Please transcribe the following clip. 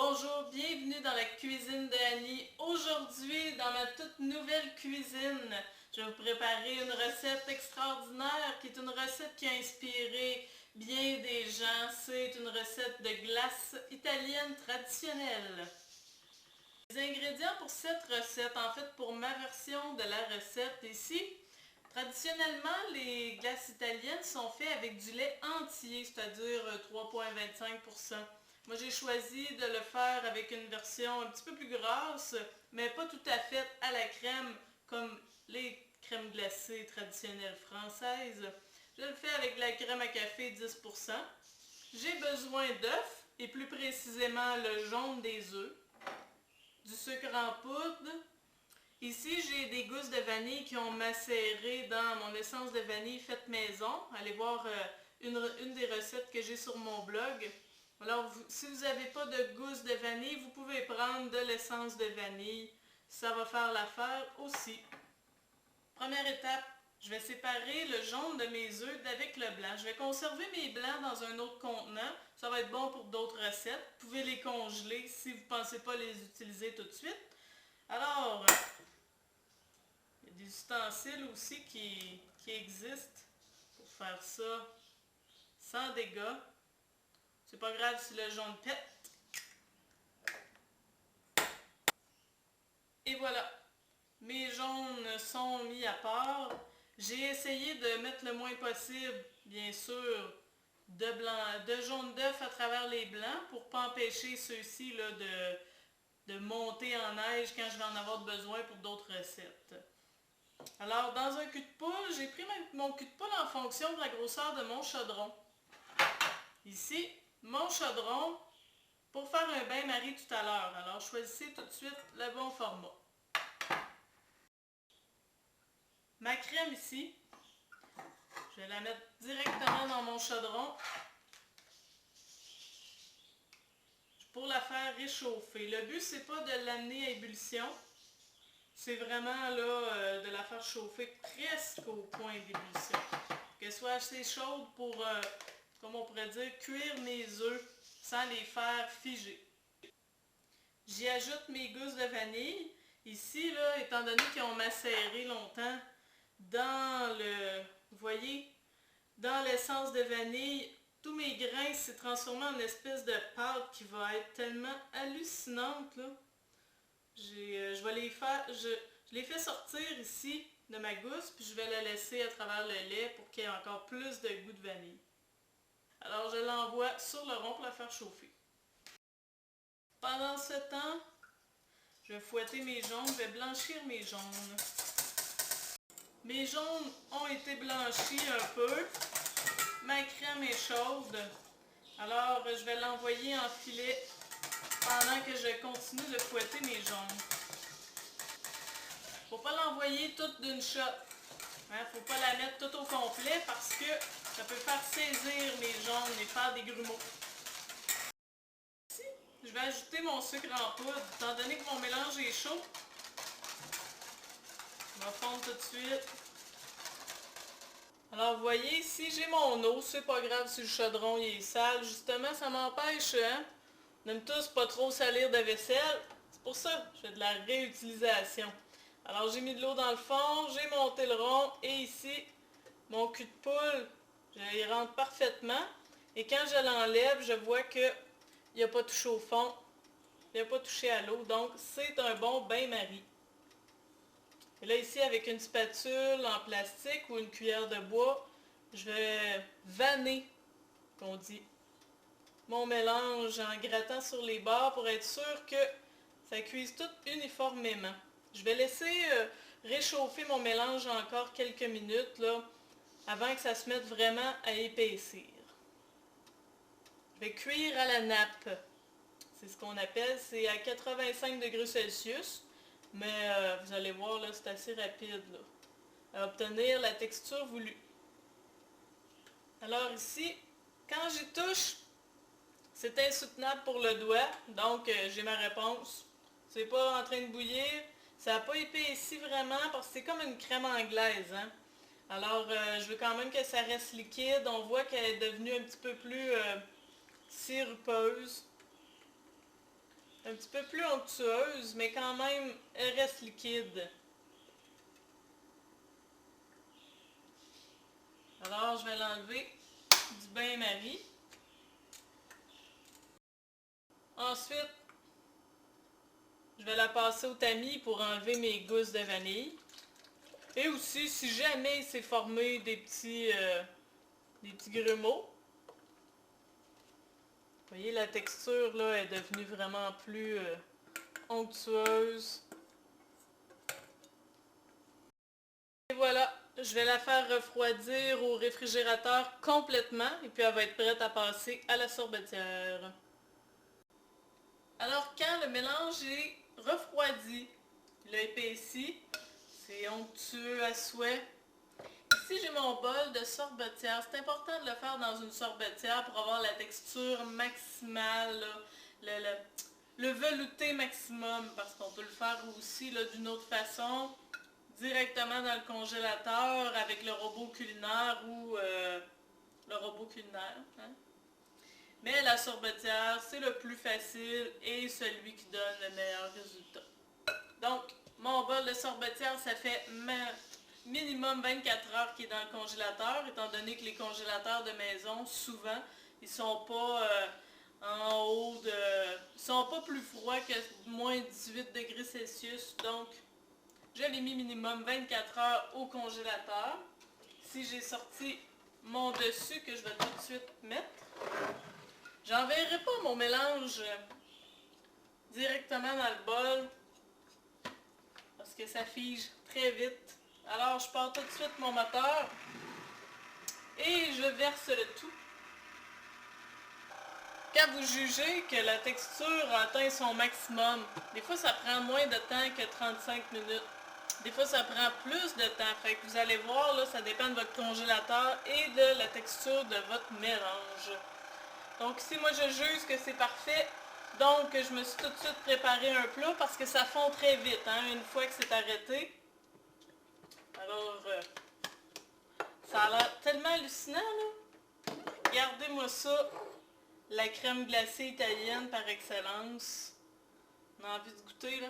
Bonjour, bienvenue dans la cuisine de Annie. Aujourd'hui, dans ma toute nouvelle cuisine, je vais vous préparer une recette extraordinaire qui est une recette qui a inspiré bien des gens. C'est une recette de glace italienne traditionnelle. Les ingrédients pour cette recette, en fait pour ma version de la recette ici, traditionnellement les glaces italiennes sont faites avec du lait entier, c'est-à-dire 3,25%. Moi, j'ai choisi de le faire avec une version un petit peu plus grasse, mais pas tout à fait à la crème, comme les crèmes glacées traditionnelles françaises. Je le fais avec de la crème à café 10%. J'ai besoin d'œufs, et plus précisément le jaune des œufs, du sucre en poudre. Ici, j'ai des gousses de vanille qui ont macéré dans mon essence de vanille faite maison. Allez voir une des recettes que j'ai sur mon blog. Alors, si vous n'avez pas de gousses de vanille, vous pouvez prendre de l'essence de vanille. Ça va faire l'affaire aussi. Première étape, je vais séparer le jaune de mes œufs d'avec le blanc. Je vais conserver mes blancs dans un autre contenant. Ça va être bon pour d'autres recettes. Vous pouvez les congeler si vous ne pensez pas les utiliser tout de suite. Alors, il y a des ustensiles aussi qui existent pour faire ça sans dégâts. C'est pas grave si le jaune pète. Et voilà, mes jaunes sont mis à part. J'ai essayé de mettre le moins possible, bien sûr, de jaune d'œuf à travers les blancs pour ne pas empêcher ceux-ci de monter en neige quand je vais en avoir besoin pour d'autres recettes. Alors, dans un cul de poule, j'ai pris mon cul de poule en fonction de la grosseur de mon chaudron. Ici, mon chaudron, pour faire un bain-marie tout à l'heure. Alors, choisissez tout de suite le bon format. Ma crème ici, je vais la mettre directement dans mon chaudron pour la faire réchauffer. Le but, c'est pas de l'amener à ébullition, c'est vraiment là de la faire chauffer presque au point d'ébullition. Qu'elle soit assez chaude pour, comme on pourrait dire, cuire mes œufs sans les faire figer. J'y ajoute mes gousses de vanille. Ici, là, étant donné qu'ils ont macéré longtemps dans vous voyez, dans l'essence de vanille, tous mes grains s'est transformé en une espèce de pâte qui va être tellement hallucinante, là. Je vais les faire, je les fais sortir ici de ma gousse, puis je vais la laisser à travers le lait pour qu'il y ait encore plus de goût de vanille. Alors je l'envoie sur le rond pour la faire chauffer. Pendant ce temps, je vais fouetter mes jaunes, je vais blanchir mes jaunes. Mes jaunes ont été blanchis un peu. Ma crème est chaude. Alors, je vais l'envoyer en filet pendant que je continue de fouetter mes jaunes. Faut pas l'envoyer toute d'une shot. Faut pas la mettre tout au complet parce que ça peut faire saisir mes jaunes et faire des grumeaux. Ici, je vais ajouter mon sucre en poudre. Étant donné que mon mélange est chaud, il va fondre tout de suite. Alors vous voyez, ici j'ai mon eau, c'est pas grave si le chaudron il est sale, justement ça m'empêche, on aime tous pas trop salir de vaisselle, c'est pour ça que je fais de la réutilisation. Alors j'ai mis de l'eau dans le fond, j'ai monté le rond et ici, mon cul de poule, il rentre parfaitement et quand je l'enlève, je vois qu'il n'a pas touché au fond, il n'a pas touché à l'eau, donc c'est un bon bain-marie. Et là, ici, avec une spatule en plastique ou une cuillère de bois, je vais vanner, qu'on dit, mon mélange en grattant sur les bords pour être sûr que ça cuise tout uniformément. Je vais laisser réchauffer mon mélange encore quelques minutes là, avant que ça se mette vraiment à épaissir. Je vais cuire à la nappe. C'est ce qu'on appelle, c'est à 85 degrés Celsius. Mais vous allez voir, là, c'est assez rapide là, à obtenir la texture voulue. Alors ici, quand j'y touche, c'est insoutenable pour le doigt, donc j'ai ma réponse. C'est pas en train de bouillir, ça n'a pas épaissi vraiment parce que c'est comme une crème anglaise. Hein? Alors je veux quand même que ça reste liquide, on voit qu'elle est devenue un petit peu plus sirupeuse. un petit peu plus onctueuse, mais quand même, elle reste liquide. Alors, je vais l'enlever du bain-marie. Ensuite, je vais la passer au tamis pour enlever mes gousses de vanille. Et aussi, si jamais il s'est formé des petits grumeaux, vous voyez, la texture là est devenue vraiment plus onctueuse. Et voilà, je vais la faire refroidir au réfrigérateur complètement et puis elle va être prête à passer à la sorbetière. Alors quand le mélange est refroidi, il a épaissi, c'est onctueux à souhait. Ici j'ai mon bol de sorbetière. C'est important de le faire dans une sorbetière pour avoir la texture maximale, là, le velouté maximum, parce qu'on peut le faire aussi d'une autre façon, directement dans le congélateur avec le robot culinaire ou le robot culinaire. Hein? Mais la sorbetière, c'est le plus facile et celui qui donne le meilleur résultat. Donc, mon bol de sorbetière, ça fait minimum 24 heures qu'il est dans le congélateur, étant donné que les congélateurs de maison, souvent, ils sont pas en haut de... Ils sont pas plus froids que moins 18 degrés Celsius, donc je l'ai mis minimum 24 heures au congélateur. Si j'ai sorti mon dessus, que je vais tout de suite mettre, j'enverrai pas mon mélange directement dans le bol parce que ça fige très vite. Alors je pars tout de suite mon moteur et je verse le tout. Quand vous jugez que la texture atteint son maximum, des fois ça prend moins de temps que 35 minutes. Des fois ça prend plus de temps. Fait que vous allez voir, là, ça dépend de votre congélateur et de la texture de votre mélange. Donc ici, moi je juge que c'est parfait. Donc je me suis tout de suite préparé un plat parce que ça fond très vite, hein, une fois que c'est arrêté. Alors, ça a l'air tellement hallucinant, là. Regardez-moi ça. La crème glacée italienne par excellence. On a envie de goûter, là.